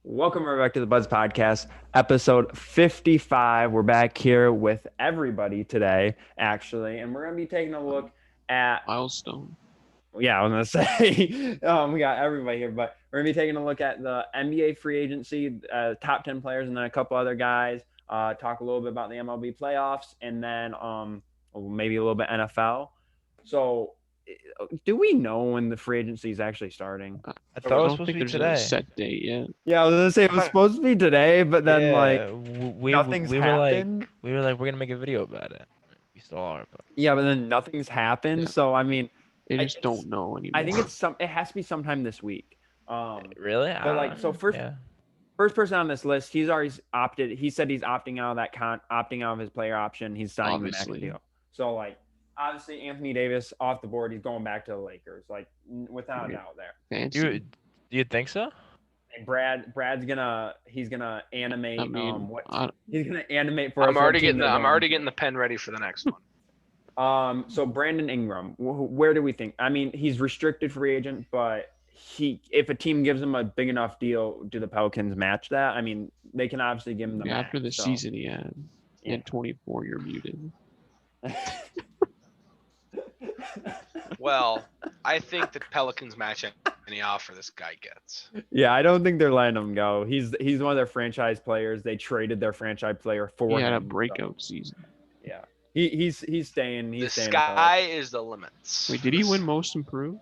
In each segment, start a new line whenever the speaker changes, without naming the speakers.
Welcome right back to the Buzz Podcast, episode 55. We're back here with everybody today, actually, and we're going to be taking a look at,
Milestone.
yeah, I was going to say, we got everybody here, but we're going to be taking a look at the NBA free agency, top 10 players, and then a couple other guys, talk a little bit about the MLB playoffs, and then maybe a little bit NFL. So, do we know when the free agency is actually starting?
I
I
thought it was
don't
supposed
think
to be
there's a
today.
set date yet.
Yeah, I was gonna say it was supposed to be today, but then
Yeah,
nothing's
we
happened.
were like we're gonna make a video about it. We still are, but
Yeah, but then nothing's happened.
Yeah.
So I mean,
They
I-
just don't know anymore.
I think it has to be sometime this week.
really,
But like so first
yeah.
first person on this list, he's already opted. He said he's opting out of that opting out of his player option. He's signing the next
Obviously.
deal. So like obviously Anthony Davis off the board. He's going back to the Lakers, like without a
Yeah.
doubt there.
Fancy.
Do you think so?
And Brad's gonna animate
I mean,
he's gonna animate for us.
I'm already
what team
getting the
they're
I'm
going
already
to.
getting the pen ready for the next one.
So Brandon Ingram, where do we think? I mean, he's restricted free agent, but if a team gives him a big enough deal, do the Pelicans match that? I mean, they can obviously give him the
after the
max, so.
season he had. He
Yeah.
had 24. You're muted.
Well, I think the Pelicans match any offer this guy gets.
Yeah, I don't think they're letting him go. He's one of their franchise players. They traded their franchise player for
He
him.
had a
so,
breakout season.
yeah, he's staying.
The
He's staying.
sky is the limits.
Wait, did he win Most Improved?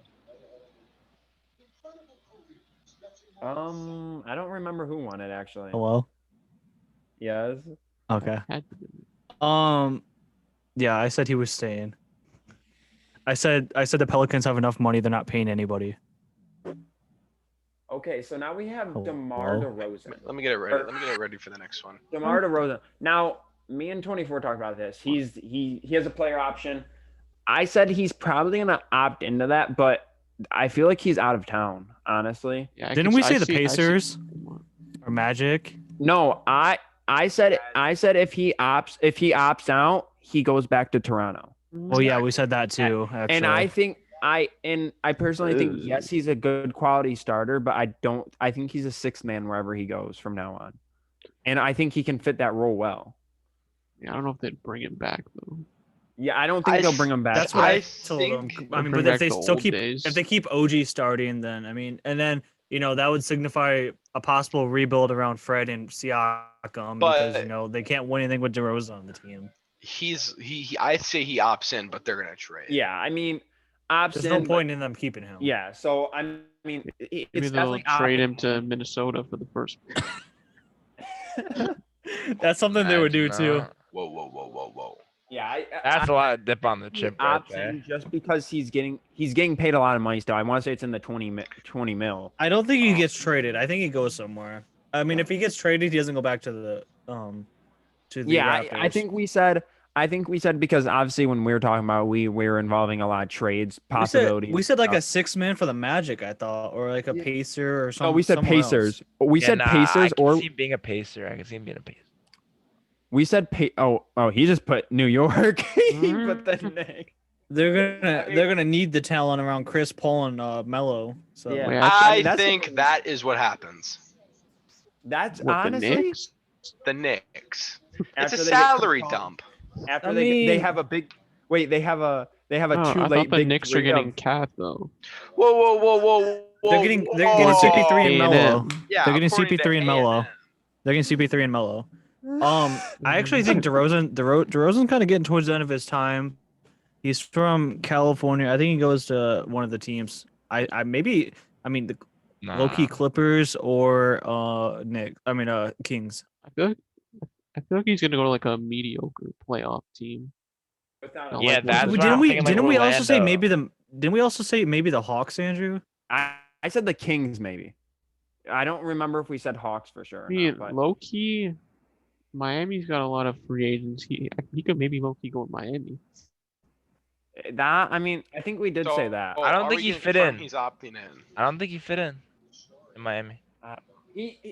I don't remember who won it actually.
Hello.
Yes.
Okay.
Had to be.
Yeah, I said he was staying. I said the Pelicans have enough money; they're not paying anybody.
Okay, so now we have
Hello?
DeMar DeRozan.
Let me get it ready. Let me get it ready for the next one.
DeMar DeRozan. Now, me and 24 talked about this. He has a player option. I said he's probably gonna opt into that, but I feel like he's out of town, honestly.
Yeah, I
Didn't
could-
we
I
say the
see- I see-
Pacers or Magic?
No, I said if he opts out, he goes back to Toronto.
Well, yeah, we said that too. Actually.
And I personally think yes, he's a good quality starter, but I think he's a sixth man wherever he goes from now on. And I think he can fit that role well.
Yeah, I don't know if they'd bring him back though.
Yeah, I don't think they'll bring him back.
That's what
I
I told them.
think-
I mean,
Bring
but if
back
they
the
still
old
keep
days.
if they keep OG starting, then I mean, and then that would signify a possible rebuild around Fred and Siakam because
But-
they can't win anything with DeRozan on the team.
I say he opts in, but they're gonna trade.
Yeah, I mean, opts
There's
in,
no
but-
point in them keeping him.
Yeah, so I mean,
Maybe
it's
they'll
definitely
trade him to Minnesota for the first.
That's something they would do too.
Whoa.
Yeah,
That's a lot of dip on the chip right
opts
there.
in just because he's getting paid a lot of money still. I want to say it's in the 20 mil.
I don't think he gets traded. I think he goes somewhere. I mean, if he gets traded, he doesn't go back to the
Yeah, I
Raptors.
think we said because obviously when we were talking about we were involving a lot of trades possibilities.
We said like a 6-man for the Magic, I thought, or like a
Yeah.
Pacer or something.
No, we said Pacers. We said Pacers
I can
or
see him being a pacer. I can see him being a pacer.
we said oh he just put New York. He put the Knicks.
They're gonna need the talent around Chris Paul and Melo. So
Yeah.
Wait,
I
that's-
think that is what happens.
That's
What, the
honestly
Knicks?
The Knicks. It's
after
a
they get
salary
Chris Paul-
dump.
After
I
they
mean-
have a big wait, they have a
Oh,
too
I thought
late
the
big
Knicks are
three of-
getting Cat though.
Whoa.
they're getting
whoa.
CP3 and Melo.
A&M.
Yeah,
They're getting
according to
CP3 and Melo.
A&M.
They're getting CP3 and Melo. I actually think DeRozan's kind of getting towards the end of his time. He's from California. I think he goes to one of the teams. I mean the low key Clippers or Kings.
I feel like he's gonna go to like a mediocre playoff team.
without
No,
a-
Yeah,
like,
that's what
Didn't
I'm
we
thinking, like
didn't we also say
Orlando.
maybe the Hawks, Andrew?
I said the Kings maybe. I don't remember if we said Hawks for sure.
I
Or
mean,
not, but
low key, Miami's got a lot of free agents. He could maybe low key go with Miami.
I mean, I think we did say that.
So,
I don't
are
think
we
he
gonna
fit
confirm
in.
He's opting in.
I don't think he fit in Miami.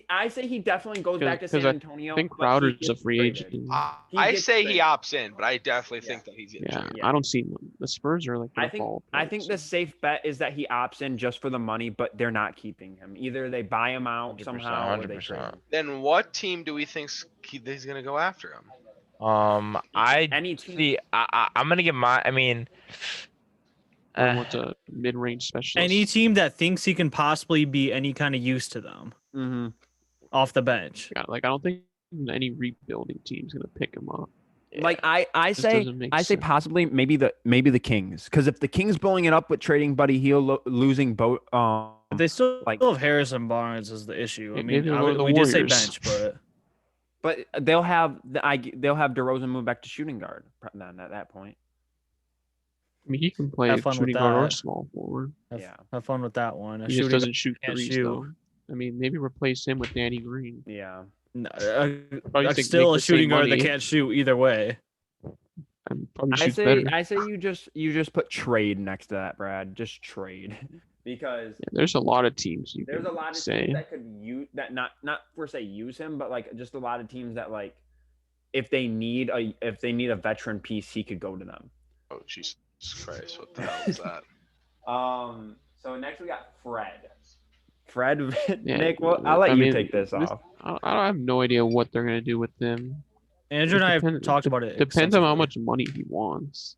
I say he definitely goes back to
'Cause
San
I
Antonio.
think
but he
Crowder's a
gets
free
traded.
agent.
I
gets
say he
traded.
opts in, but I definitely
Yeah.
think that he's getting
Yeah,
traded.
I don't see the Spurs are like
I
gonna
think
fall
I
apart,
think
so-
the safe bet is that he opts in just for the money, but they're not keeping him. Either they buy him out
100%,
somehow or they trade
100%.
him.
Then what team do we think he's gonna go after him?
Any team.
See. I'm gonna give my. I mean,
or what's a mid-range specialist.
Any team that thinks he can possibly be any kind of use to them
Mm-hmm.
off the bench.
Yeah, like I don't think any rebuilding team's gonna pick him up.
Like I
Just
say
doesn't make
say
sense.
possibly maybe the Kings, because if the Kings blowing it up with trading Buddy Hield, losing boat
But they still
like-
have Harrison Barnes is the issue. I
Maybe
mean,
they'll go to the
we did say
Warriors.
bench, but
they'll have DeRozan move back to shooting guard then at that point.
I mean, he can play
Have fun with
shooting guard or
that.
small forward.
have fun with that one. A
He just
shooting
doesn't shoot
can't
threes
shoot.
though. I mean, maybe replace him with Danny Green.
Yeah.
Probably think
still
make
a
the same
shooting guard that
money.
can't shoot either way.
And probably
I
shoots
say
better.
you just put trade next to that, Brad. Just trade. Because
Yeah, there's a lot of teams you
there's
can
a lot of
say.
teams that could use that not per se use him, but like just a lot of teams that like if they need a veteran piece, he could go to them.
Oh Jesus Christ! What the hell is that?
So next we got Fred. Fred,
Yeah,
Nick, well, I'll let
I
you
mean,
take this off.
I have no idea what they're gonna do with them.
Andrew and I have
Depends-
talked about it.
Depends on how
extensively.
much money he wants.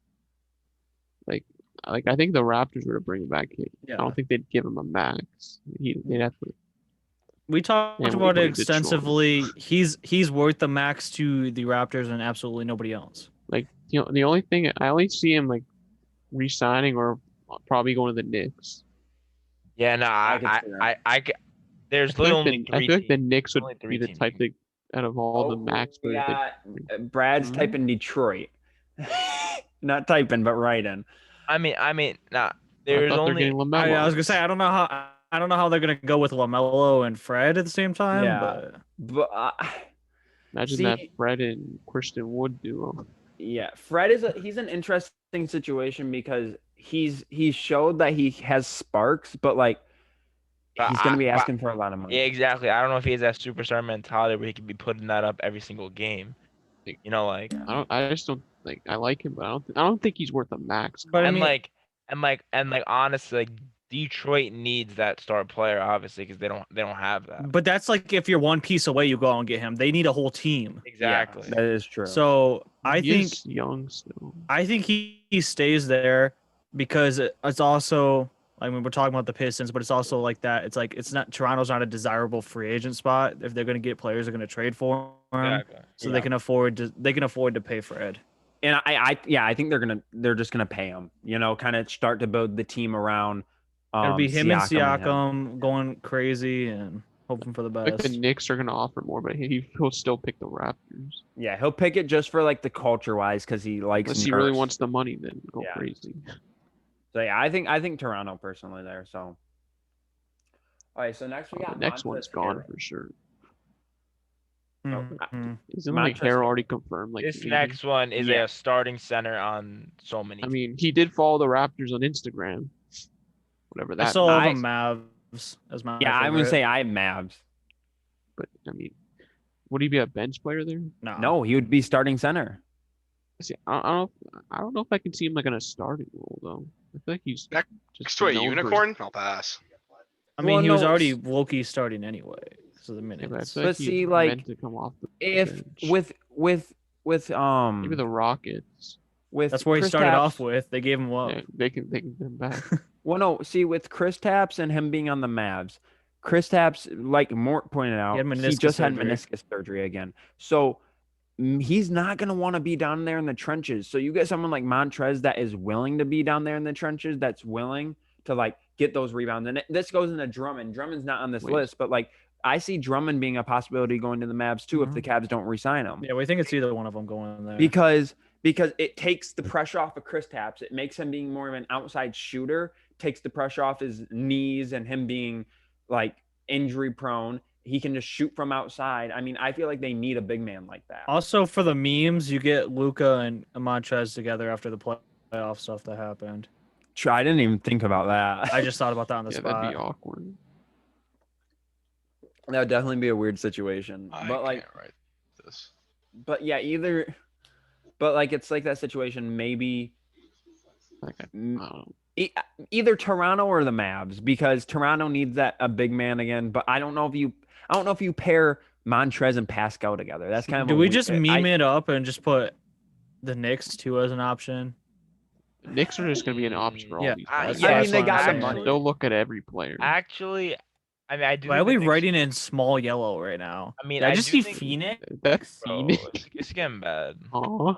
Like I think the Raptors were to bring him back.
Yeah.
I don't think they'd give him a max. They'd have to.
We talked
Yeah,
about
we
it
did Detroit.
extensively. He's worth the max to the Raptors and absolutely nobody else.
Like the only thing I only see him like re-signing or probably going to the Knicks.
yeah, no,
I could see that.
there's
I feel like
literally
I
three
feel like the
teams.
Knicks would
Only
be
three
the
teams
type
you
that out of all the max
we
players.
got Brad's
Mhm.
typing Detroit. Not typing, but writing.
I mean, nah.
I
There's
thought they're
only
getting LaMelo.
I was gonna say I don't know how they're gonna go with LaMelo and Fred at the same time.
Yeah.
But
But
Imagine
see-
that Fred and Christian Wood duo.
yeah, Fred he's an interesting situation because he's showed that he has sparks, but like
But
he's gonna be
I-
asking for a lot of money.
Yeah, exactly. I don't know if he has that superstar mentality where he could be putting that up every single game. You know, like
I just don't like. I like him, but I don't think he's worth a max.
but I
and
mean,
like honestly, like Detroit needs that star player obviously because they don't have that.
but that's like if you're one piece away, you go out and get him. They need a whole team.
Exactly.
That is true.
So I
He
think
is young still.
I think he stays there because it's also I mean we're talking about the Pistons, but it's also like that. It's like it's not Toronto's not a desirable free agent spot. If they're gonna get players, they're gonna trade for him,
Exactly.
so
Yeah.
they can afford to pay Fred.
And I think they're just gonna pay him. You know, kind of start to build the team around.
It'll be him and
Siakam him.
Siakam going crazy and hoping for the
Like the
best.
Knicks are gonna offer more, but he'll still pick the Raptors.
Yeah, he'll pick it just for like the culture wise because he likes.
Unless he really
Nurse.
wants the money, then go
Yeah.
crazy.
So yeah, I think Toronto personally there. So. All right, so next we
Oh,
got
the next
Montrezl
one's gone
Harrell.
for sure.
Mhm.
Isn't like
Montrezl
Harrell
Harrell.
already confirmed? Like
This
maybe?
next one is
Yeah.
a starting center on so many.
I mean, he did follow the Raptors on Instagram. Whatever
I
that.
still have
I-
the Mavs as my
Yeah, I'm gonna
favorite.
say I have Mavs.
But I mean, would he be a bench player there?
No, he would be starting center.
See, I don't know if I can see him like in a starting role though. I feel like he's
Next
just
to a
known for his-
unicorn? I'll pass.
I mean,
Well,
he was
no,
already Loki starting anyway. So the
Yeah, but I
minutes.
feel
But
like he's
see, like,
meant to come off the
If
bench.
with
maybe the Rockets,
with
That's where he
Chris
started
Tapps-
off with. They gave him up.
yeah, they can get him back.
Well, no, see with Chris Tapps and him being on the Mavs, Chris Tapps, like Mort pointed out,
had
he
meniscus
just had
surgery.
meniscus surgery again. So he's not gonna want to be down there in the trenches. So you get someone like Montrez that is willing to be down there in the trenches, that's willing to like get those rebounds. And this goes into Drummond. Drummond's not on this
Wait.
list, but like I see Drummond being a possibility going to the Mavs too if the Cavs don't re-sign him.
Yeah, we think it's either one of them going there.
Because it takes the pressure off of Chris Tapps. It makes him being more of an outside shooter, takes the pressure off his knees and him being like injury prone. He can just shoot from outside. I mean, I feel like they need a big man like that.
Also for the memes, you get Luca and Montrez together after the playoff stuff that happened.
I didn't even think about that.
I just thought about that on the
Yeah,
spot.
that'd be awkward.
That would definitely be a weird situation.
I
But like,
can't write this.
but yeah, either. But like, it's like that situation. Maybe
Like, I
mm,
don't know.
either Toronto or the Mavs, because Toronto needs a big man again. But I don't know if you pair Montrez and Pascal together. That's kind of
Do
a
we
weird-
just meme it up and just put the Knicks too as an option?
The Knicks are just gonna be an option for all
Yeah,
these
I-
guys.
yeah, I
mean,
that's
they
what
got
I'm
the
saying.
money.
They'll look at every player.
Actually, I mean, I do.
Why are
think
we
the Knicks-
writing in small yellow right now?
I mean,
Did I
I
just
do
see
think-
Phoenix?
That's
Bro,
Phoenix.
it's getting bad.
Aw.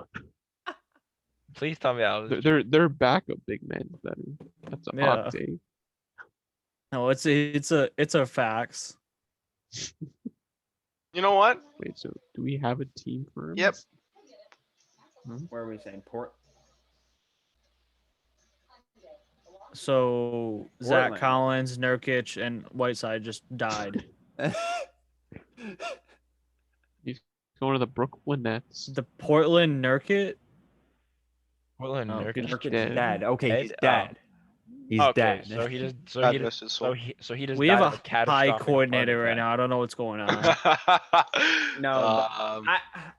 Please tell me that was.
Their backup big man is better. That's a
Yeah.
hot take.
No, it's a facts.
You know what?
Wait, so do we have a team for him?
Yep.
Where are we saying Port?
So Zach
Portland.
Collins, Nurkic, and Whiteside just died.
He's going to the Brooklyn Nets.
The Portland Nurkic.
Portland
Oh,
Nurkic.
Nurkic's
dead.
dead. Okay, he's
Dead?
dead. He's
Okay,
dead.
so he just so
God
he
rest
just
his
so
soul.
he just
We have
died
a
of
high
catastrophic
coordinator
heart
right
attack.
now. I don't know what's going on.
No,
Um,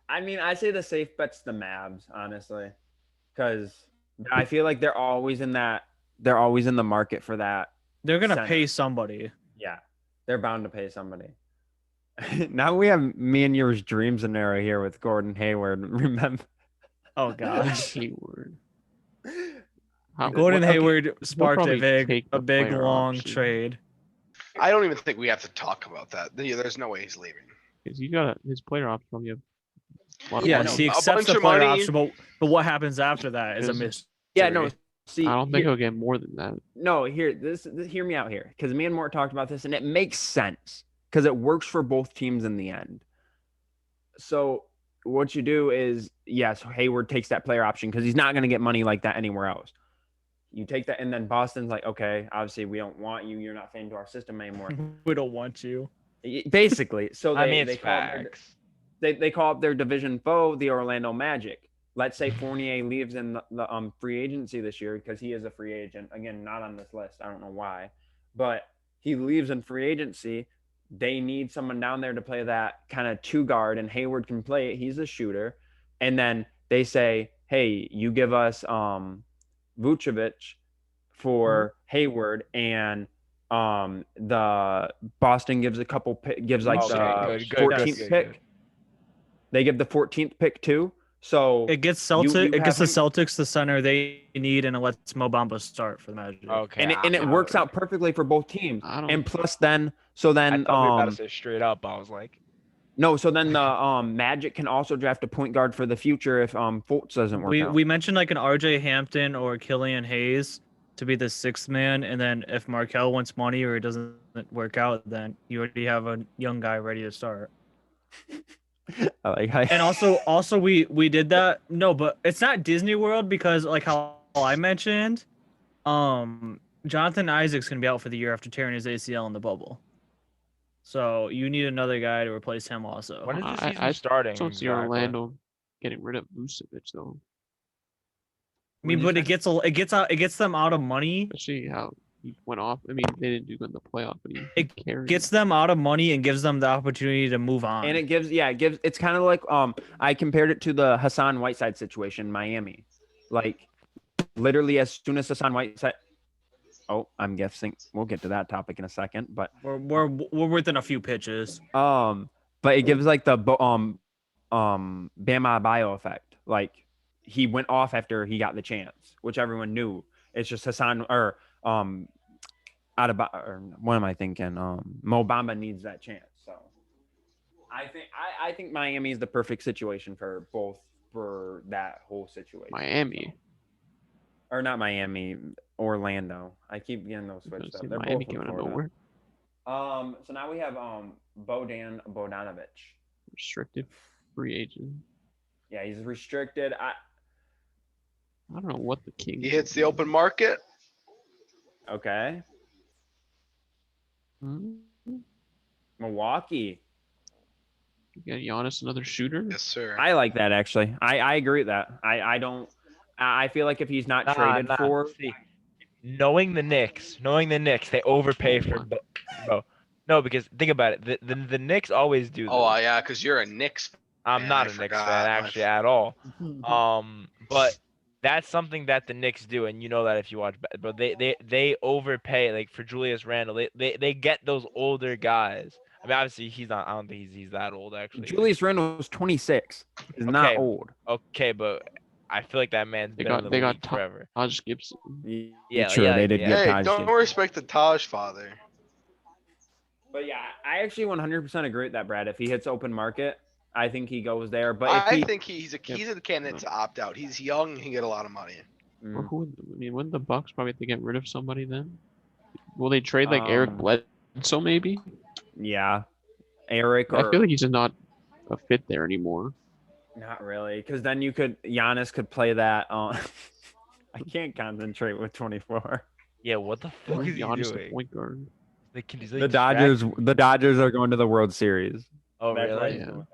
I mean, I say the safe bet's the Mavs, honestly, because I feel like they're always in the market for that.
They're gonna
Center.
pay somebody.
Yeah, they're bound to pay somebody. Now we have me and yours dream scenario here with Gordon Hayward. Remember?
Oh gosh.
Hayward. How-
Gordon
what- okay,
Hayward sparked
probably take
a
the
big
player
long
option.
trade.
I don't even think we have to talk about that. There's no way he's leaving.
'Cause you got his player option probably have a lot of
Yeah,
money.
he
a
accepts
bunch
the
of
player
money.
option, but what happens after that is a
Is-
mystery.
Yeah, no. See,
I don't think
here-
he'll get more than that.
no. Hear me out here, because me and Mort talked about this, and it makes sense because it works for both teams in the end. So what you do is, yes, Hayward takes that player option because he's not going to get money like that anywhere else. You take that, and then Boston's like, okay, obviously we don't want you. You're not fitting into our system anymore.
We don't want you.
Basically, so they,
I mean,
they
it's
call up their,
facts.
they call up their division foe, the Orlando Magic. Let's say Fournier leaves in the free agency this year because he is a free agent. Again, not on this list. I don't know why, but he leaves in free agency. They need someone down there to play that kind of two guard, and Hayward can play it. He's a shooter. And then they say, hey, you give us Vucevic for Hayward, and the Boston gives like
Okay,
the
good,
14th
good,
pick.
good.
They give the 14th pick too. So
It gets
You-
Celtic.
you
It gets the
have him-
Celtics the center they need, and it lets Mo Bamba start for the Magic.
Okay,
and it works out perfectly for both teams.
I don't.
And plus then so
I
then
thought we were about to say straight up. I was like,
no, so then the Magic can also draft a point guard for the future if Fultz doesn't work out.
We mentioned like an RJ Hampton or Killian Hayes to be the sixth man, and then if Markel wants money or it doesn't work out, then you already have a young guy ready to start.
I like how
And also we did that. No, but it's not Disney World because like how I mentioned, Jonathan Isaac's gonna be out for the year after tearing his ACL in the bubble. So you need another guy to replace him also.
when is the
I-
season
I
starting?
don't see
exactly?
Orlando getting rid of Vucevic though.
I mean, but it gets them out of money.
Especially how he went off. I mean, they didn't do good in the playoff, but he
It
carried.
Gets them out of money and gives them the opportunity to move on.
and it gives it's kind of like I compared it to the Hassan Whiteside situation in Miami. Like literally as soon as Hassan Whiteside I'm guessing we'll get to that topic in a second, but
we're within a few pitches.
but it gives like the Bama Bio effect. Like he went off after he got the chance, which everyone knew. It's just Hassan or or what am I thinking? Mo Bamba needs that chance. So I think Miami is the perfect situation for both for that whole situation.
Miami.
Or not Miami, Orlando. I keep getting those switched up. They're
Miami
both
came
in
out of
Florida.
nowhere.
So now we have Bojan Bogdanovic.
Restricted free agent.
Yeah, he's restricted.
I don't know what the Kings.
He hits the open market.
Okay.
Hmm?
Milwaukee.
You got Giannis, another shooter.
Yes, sir.
I like that actually. I agree with that. I don't. I feel like if he's not traded for,
See, knowing the Knicks, they overpay for bro. No, because think about it. The Knicks always do
Oh,
this.
yeah, because you're a Knicks
I'm
fan.
not
I
a Knicks
forgot.
fan actually at all. But that's something that the Knicks do, and you know that if you watch. But they overpay like for Julius Randle. They get those older guys. I mean, obviously he's not. I don't think he's that old actually.
Julius Randle was 26. He's not
Okay,
old.
Okay, but I feel like that man's been in the league forever.
Taj Gibson.
Yeah,
True,
yeah,
they did
yeah.
get
Hey,
Taj
don't
Gibson.
respect the Taj father.
But yeah, I actually 100% agree with that, Brad. If he hits open market, I think he goes there. But if
I
he,
think he's a candidate to opt out. He's young. He can get a lot of money.
Or who? I mean, wouldn't the Bucks probably have to get rid of somebody then? Will they trade like Eric Bledsoe maybe?
Yeah, Eric.
I feel like he's just not a fit there anymore.
Not really, because then Giannis could play that. I can't concentrate with 24.
Yeah, what the fuck is he
Giannis the
doing?
point guard.
The Dodgers are going to the World Series.
Oh,
That's why
really?
he's doing that.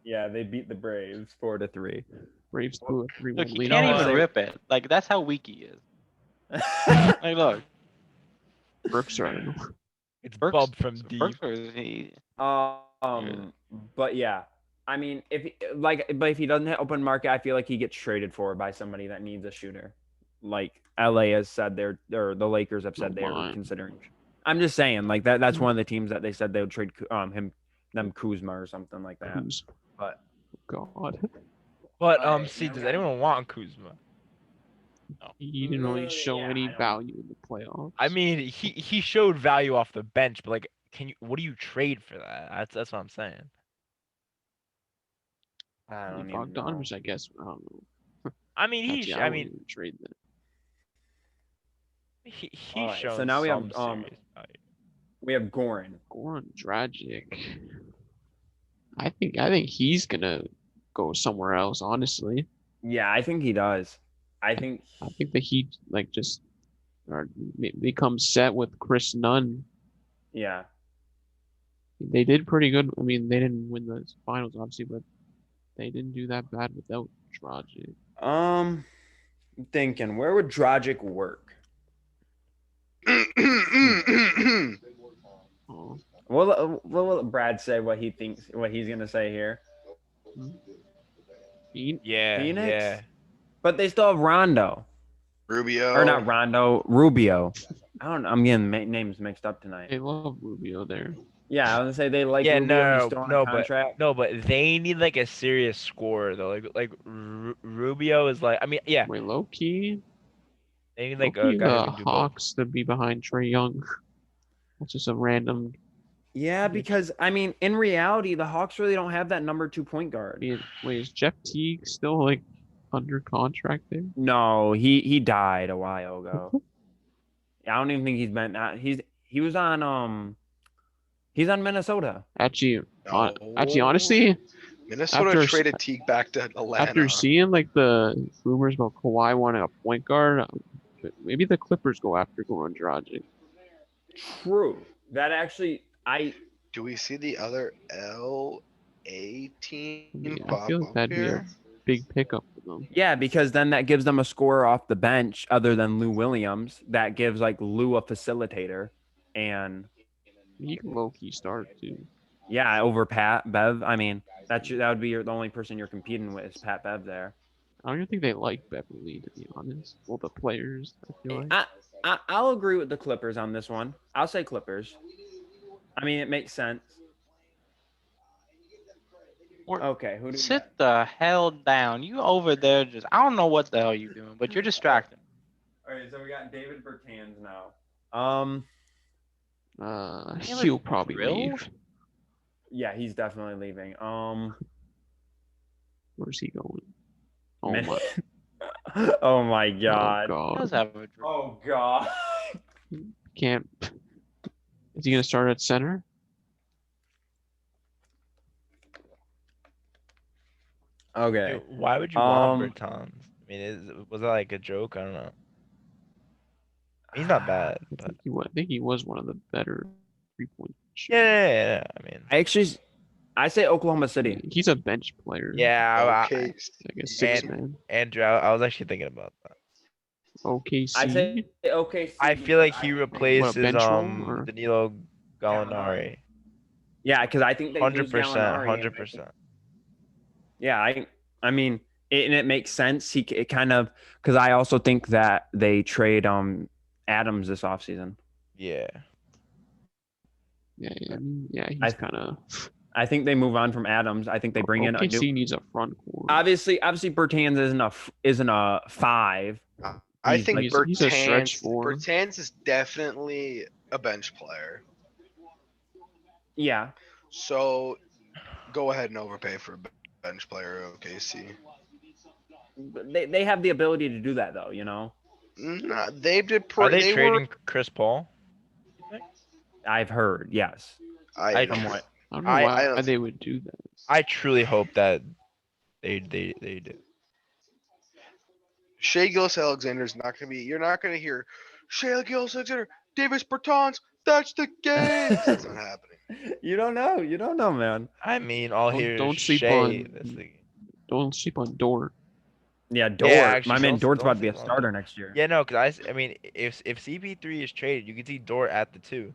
Yeah, they beat the Braves 4-3.
Braves blew a 3-1
Look, he
lead.
can't
No,
even
they-
rip it. Like that's how weak he is. Like look,
Burks are.
It's
Burks-
Bub from deep.
But yeah, I mean, but if he doesn't hit open market, I feel like he gets traded for by somebody that needs a shooter. Like LA has said or the Lakers have said they're considering. I'm just saying, like that's one of the teams that they said they would trade Kuzma or something like that. But
God,
But see, does anyone want Kuzma?
he didn't really show
Yeah,
any
I don't-
value in the playoffs.
I mean, he showed value off the bench, but like, what do you trade for that? That's what I'm saying.
I don't even know.
Bogdanovich, I guess. I don't know.
I mean,
Actually, I wouldn't even trade that.
he's
Alright,
shown
so now we have,
some serious value.
We have Goran.
Goran Dragic. I think he's gonna go somewhere else. Honestly,
Yeah, I think he does. I think
the Heat like just become set with Chris Nunn.
yeah.
They did pretty good. I mean, they didn't win the finals, obviously, but they didn't do that bad without Dragic.
I'm thinking, where would Dragic work?
Oh,
What will Brad say? What he thinks? What he's gonna say here?
Yeah,
Phoenix?
yeah.
But they still have Rondo,
Rubio.
or not Rondo, Rubio. I don't know. I'm getting names mixed up tonight.
they love Rubio there.
Yeah, I was gonna say they like
Yeah,
Rubio. He's still on a
but
contract.
but they need like a serious scorer though. Like Rubio is like, I mean, yeah,
Wait, low key,
they need like
low
a
key,
guy
the
who can do both.
Hawks to be behind Trey Young. That's just a random.
Yeah, because I mean, in reality, the Hawks really don't have that number 2 point guard.
Wait, is Jeff Teague still like under contract there?
No, he died a while ago. I don't even think he's been. He was on he's on Minnesota.
Actually,
No.
honestly,
Minnesota
after-
traded Teague back to Atlanta.
after seeing like the rumors about Kawhi wanting a point guard, maybe the Clippers go after Goran Dragic.
True. That actually,
Do we see the other LA team
Yeah, I
pop
feel like
up
that'd be a
here?
big pickup for them.
yeah, because then that gives them a scorer off the bench other than Lou Williams. That gives like Lou a facilitator, and
He can low key start too.
yeah, over Pat Bev. I mean, that would be the only person you're competing with is Pat Bev there.
I don't even think they like Beverly, to be honest. Well, the players, I feel like.
I'll agree with the Clippers on this one. I'll say Clippers. I mean, it makes sense. Okay, who do we got?
Sit the hell down. You over there just I don't know what the hell you're doing, but you're distracting.
All right, so we got David Bertans now.
He'll probably
real?
leave.
Yeah, he's definitely leaving.
Where's he going? Oh
Man-
my,
oh my
oh
god.
He
god.
does have a drip.
Oh god.
Can't. Is he gonna start at center?
Okay.
Dude, why would you want
Um,
Bertans? I mean, was that like a joke? I don't know. He's not bad,
I
but
think he was one of the better 3-point.
yeah. I mean,
I say Oklahoma City.
He's a bench player.
yeah.
Okay.
Like a six
And-
man.
Andrew, I was actually thinking about that.
OKC.
I say okay.
I feel like he
What,
replaces
bench role, or-
Danilo Gallinari.
Yeah, because I think they lose
100%.
Gallinari.
100%.
Yeah, I mean, it makes sense. It kind of because I also think that they trade Adams this offseason.
Yeah.
Yeah, I mean, yeah,
I-
he's kind of.
I think they move on from Adams. I think they bring in a
OKC
new.
needs a front court.
Obviously, Bertans isn't a 5.
I
He's
think
like-
he's a stretch four.
Bertans is definitely a bench player.
Yeah,
So go ahead and overpay for a bench player, OKC.
but they have the ability to do that though.
Nah, they did.
Are they
they
trading
were.
Chris Paul?
I've heard. Yes,
I-
somewhat.
I don't know
I
why
don't-
they would do that.
I truly hope that they do.
Shea Gilgeous-Alexander is not gonna be. You're not gonna hear Shea Gilgeous-Alexander, Davis Bertans. That's the game. That's not happening.
You don't know, man.
I mean, all here
Don't
is
sleep
Shea.
on-
That's the-
Don't sleep on Dort.
Yeah, Dort.
actually,
My man
don't-
Dort's
don't
about to be a
sleep on
starter next year.
Yeah, no, because I mean, if CP3 is traded, you can see Dort at the 2.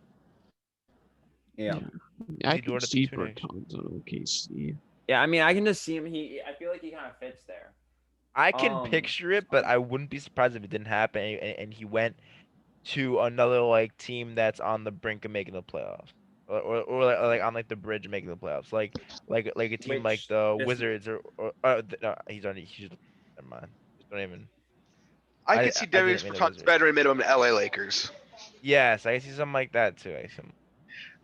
Yeah.
I
See
can
Dort at the
see
two next.
Bertans on OKC.
Yeah, I mean, I can just see him. I feel like he kind of fits there.
I can
Um,
picture it, but I wouldn't be surprised if it didn't happen and he went to another like team that's on the brink of making the playoffs. Or like on like the bridge of making the playoffs, like a team like
Which
the
this-
Wizards or no, he's never mind. Just don't even.
I
I-
could see
I didn't
Davis
mean the
Bertans
Wizards.
better in minimum to LA Lakers.
Yes, I see something like that too.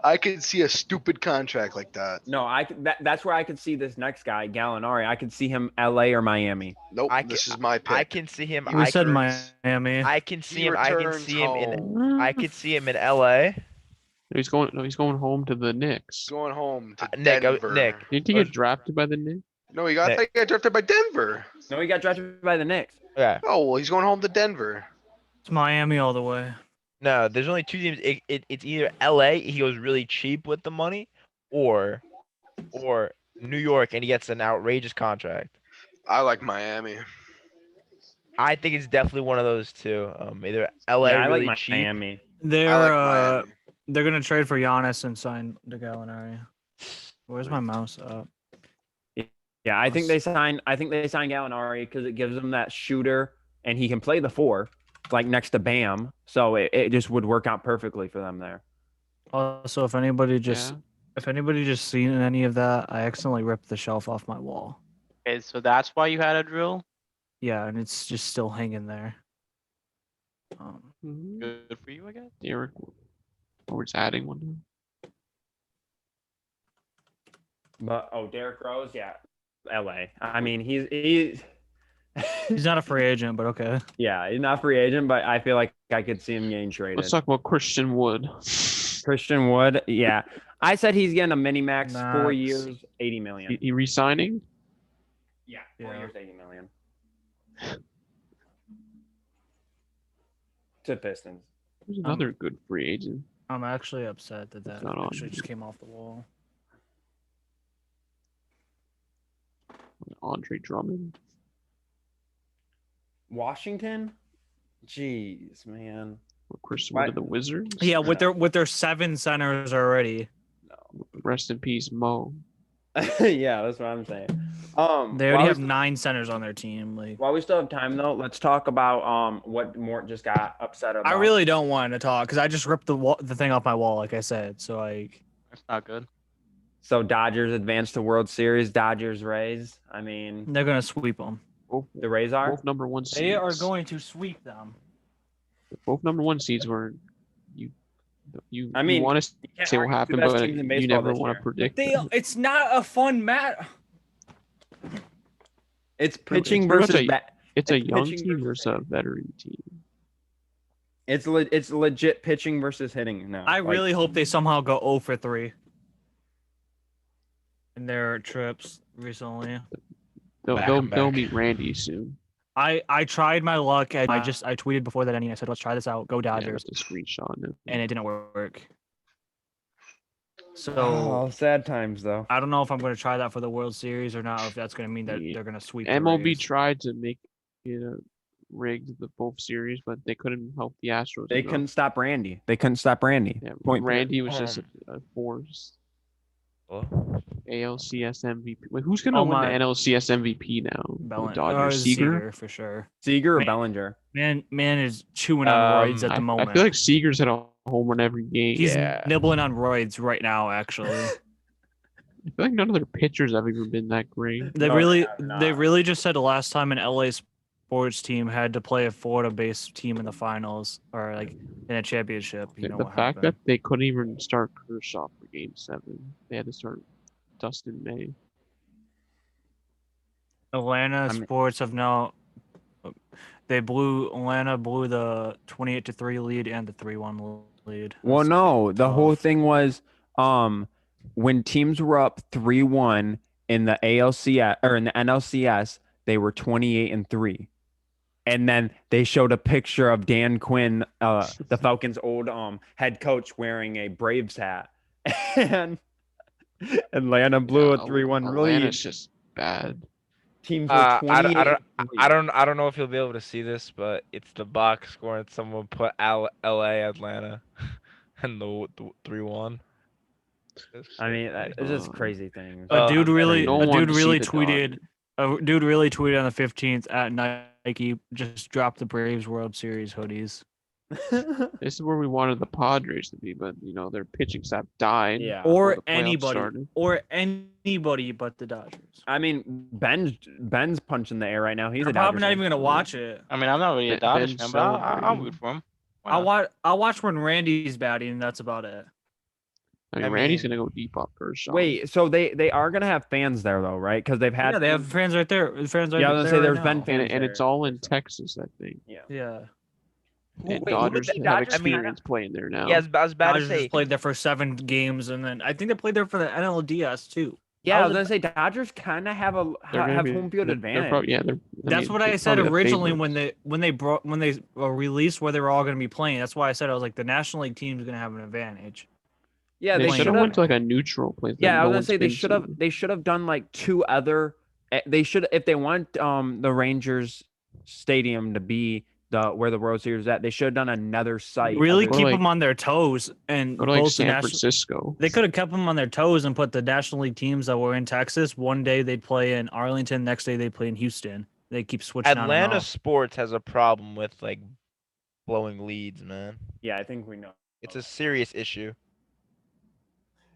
I could see a stupid contract like that.
No, that's where I could see this next guy, Gallinari. I could see him L.A. or Miami.
Nope,
this
is my pick.
I can see him.
We
I
said
can,
Miami.
I can see
He
him. I can
returns
see him in.
home.
I could see him in LA.
He's going home to the Knicks.
Going home to
Nick,
Denver.
Nick.
Didn't he get drafted by the Knicks?
No, he got, I
Nick.
think he got drafted by Denver.
No, he got drafted by the Knicks.
Yeah.
Oh, well, he's going home to Denver.
It's Miami all the way.
No, there's only two teams. It's either LA, he goes really cheap with the money, or New York and he gets an outrageous contract.
I like Miami.
I think it's definitely one of those two. Either LA
Yeah, I
really
like
cheap.
Miami.
They're
I like Miami.
they're gonna trade for Giannis and sign the Gallinari. Where's my mouse up?
Yeah, I think they sign Gallinari because it gives them that shooter, and he can play the 4, like next to Bam. So it just would work out perfectly for them there.
Also, if anybody just
Yeah.
seen any of that, I accidentally ripped the shelf off my wall.
Okay, so that's why you had a drill.
Yeah, and it's just still hanging there.
Mhm.
Good for you, I guess.
Derek, we're just adding one. Now.
But Derrick Rose, yeah, L.A. I mean, he's
He's not a free agent, but okay.
yeah, he's not free agent, but I feel like I could see him getting traded.
Let's talk about Christian Wood.
Christian Wood, yeah, I said he's getting a mini max, 4
Max.
years, 80 million.
He resigning?
Yeah, 4
Yeah.
years, 80 million. To Pistons.
There's another good free agent.
I'm actually upset that
It's not on
actually
here.
just came off the wall.
Andre Drummond.
Washington? Jeez, man.
Or Christian
Why-
Wood of the Wizards.
Yeah, with their 7 centers already.
Rest in peace, Mo.
Yeah, that's what I'm saying.
They already
while
have
we-
9 centers on their team. Like,
While we still have time, though, let's talk about what Mort just got upset about.
I really don't want to talk because I just ripped the thing off my wall, like I said. So like,
That's not good.
So Dodgers advanced to World Series. Dodgers Rays. I mean,
they're gonna sweep them.
Both,
the Rays are.
both number one seeds.
They are going to sweep them.
Both number one seeds were you.
I mean,
want to
You can't
say what
argue
happened,
the best
but
teams in
you
baseball
never
this
want
year.
to predict.
It's not a fun match.
It's pitching
pretty much
versus
It's a
it's
young
pitching
team
versus
versus a veteran team.
it's legit pitching versus hitting now.
I
Like,
really hope they somehow go 0 for 3 in their trips recently.
They'll
back.
meet Randy soon.
I tried my luck and I tweeted before that inning. I said, let's try this out. Go
Yeah,
Dodgers.
with the screenshot.
And it didn't work. So
Oh, sad times though.
I don't know if I'm going to try that for the World Series or not, or if that's going to mean that
The
they're going to sweep. the
MLB
Rays.
tried to make it a rigged the both series, but they couldn't help the Astros.
They
enough.
couldn't stop Randy. They couldn't stop Randy.
Yeah,
Point
Randy was
Um,
just a force.
Oh.
ALCS MVP. Wait, who's gonna
Oh
win the
my-
NLCS MVP now? The
Bellin-
Dodgers. Seager.
Seager for sure.
Seager or
Man.
Bellinger?
Man is chewing on roids at the
I
moment.
feel like Seager's had a home run every game.
He's
Yeah.
nibbling on roids right now. Actually,
I feel like none of their pitchers have even been that great.
they
No,
really,
they have not.
they really just said the last time an LA sports team had to play a Florida-based team in the finals or like in a championship. You know
The
what
fact
happened.
that they couldn't even start Kershaw for Game 7, they had to start Dustin May.
Atlanta
mean-
sports have now. Atlanta blew the 28-3 lead and the 3-1 lead.
Well,
That's
no. The whole
tough.
thing was, when teams were up 3-1 in the ALCS or in the NLCS, they were 28-3. And then they showed a picture of Dan Quinn, the Falcons' old head coach, wearing a Braves hat, and Atlanta blew a 3-1 lead.
Atlanta's just bad.
Teams were
I
28.
don't know if you'll be able to see this, but it's the box score and someone put LA Atlanta and the 3-1.
I mean, it's just
Uh,
crazy things.
A dude
I'm
really,
no
a
one
dude
to see
really
the
tweeted. A dude really tweeted on the 15th at Nike, just dropped the Braves World Series hoodies.
This is where we wanted the Padres to be, but their pitching staff died.
Yeah.
before
Or
the playoffs
anybody,
started.
or anybody but the Dodgers.
I mean, Ben's punching the air right now. He's
I'm
a
probably
Dodgers
not
fan.
even gonna watch it.
I mean, I'm not really a
Ben
Dodgers fan, but I'll
celebrating.
root for him. Why
I'll
not?
watch when Randy's batting, and that's about it.
I mean,
I
Randy's
mean-
gonna go deep off Kershaw.
Wait, so they are gonna have fans there though, right? Because they've had
Yeah, they have fans right there. Fans right
Yeah, I was gonna
there
say
right
there's
now.
been fans
and it's
there.
all in Texas, I think.
Yeah.
And
Wait,
Dodgers
who-
have
Dodgers- I mean,
experience playing there now.
Yeah, I was about to
Dodgers
say.
just played there for 7 games, and then I think they played there for the NLDS too.
Yeah, I was
was
gonna say Dodgers kind of have
They're gonna
have
be-
home field
they're
advantage.
prob- yeah, they're.
That's what I
they're
said
probably the
originally
favorites.
when they released where they were all going to be playing. That's why I said I was like the National League team is going to have an advantage.
Yeah,
They
they
should
should
have
have.
went to like a neutral place. that
Yeah, I
no
was gonna
one's
say
been to.
they should have done like 2 other. They should, if they want the Rangers Stadium to be where the World Series is at, they should have done another site.
Really
Go
keep
to, like-
them on their toes and
Go to like
both the
San
national.
Francisco.
They could have kept them on their toes and put the National League teams that were in Texas. One day they'd play in Arlington, next day they'd play in Houston. They keep switching on and
Atlanta
off.
sports has a problem with like blowing leads, man.
Yeah, I think we know.
It's a serious issue.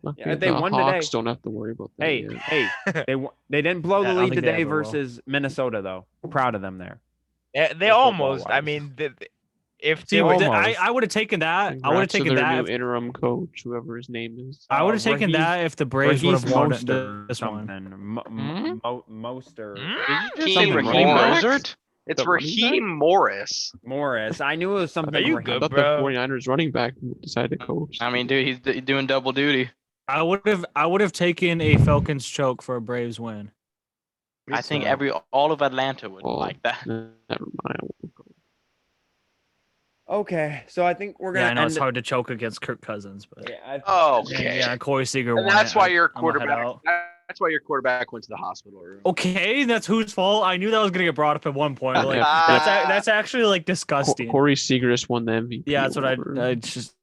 Lucky
if they
the
won
Hawks
today-
don't have to worry about that.
Hey,
yet.
hey, they didn't blow the
I don't
lead
think they
today
ever will.
versus Minnesota though. Proud of them there.
They
football
almost. I
wise.
mean, if
See,
they were,
almost.
I would have taken that. I would have
Congrats to
taken
their
that.
new
If,
interim coach, whoever his name is.
I would have taken
Raheem-
that if the Braves would have
Raheem
won
Mostert or
this one.
something.
Hmm?
Mostert.
Team
Something
Raheem
Morris.
Mozart?
It's
The running
Raheem Morris.
Morris. I knew it was something.
Are you
Raheem.
I
good,
thought
bro?
the 49ers running back decided to coach.
I mean, dude, he's doing double duty.
I would have taken a Falcons choke for a Braves win.
Me
I think
too.
all of Atlanta would
Well,
like that.
Never mind. I won't go.
Okay, so I think we're
Yeah,
gonna.
I know it's
end
hard to choke against Kirk Cousins, but
Yeah,
Okay.
yeah, Corey Seager
And
won
that's
it.
why your
I'm gonna head
quarterback.
out.
That's why your quarterback went to the hospital room.
Okay, that's whose fault? I knew that was gonna get brought up at one point. Like,
Yeah.
that's actually like disgusting.
Corey Seager just won the MVP.
Yeah, that's what
award.
I just.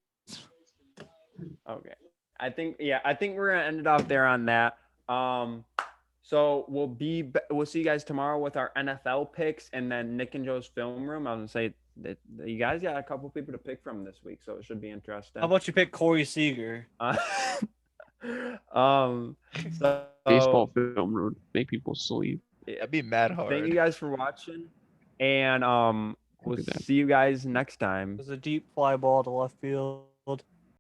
Okay. I think we're gonna end it off there on that. So we'll see you guys tomorrow with our NFL picks and then Nick and Joe's film room. I was gonna say that you guys got a couple people to pick from this week, so it should be interesting.
How about you pick Corey Seager?
So
Baseball film road make people sleep.
that'd be mad hard.
thank you guys for watching, and we'll
do that.
see you guys next time.
It was a deep fly ball to left field.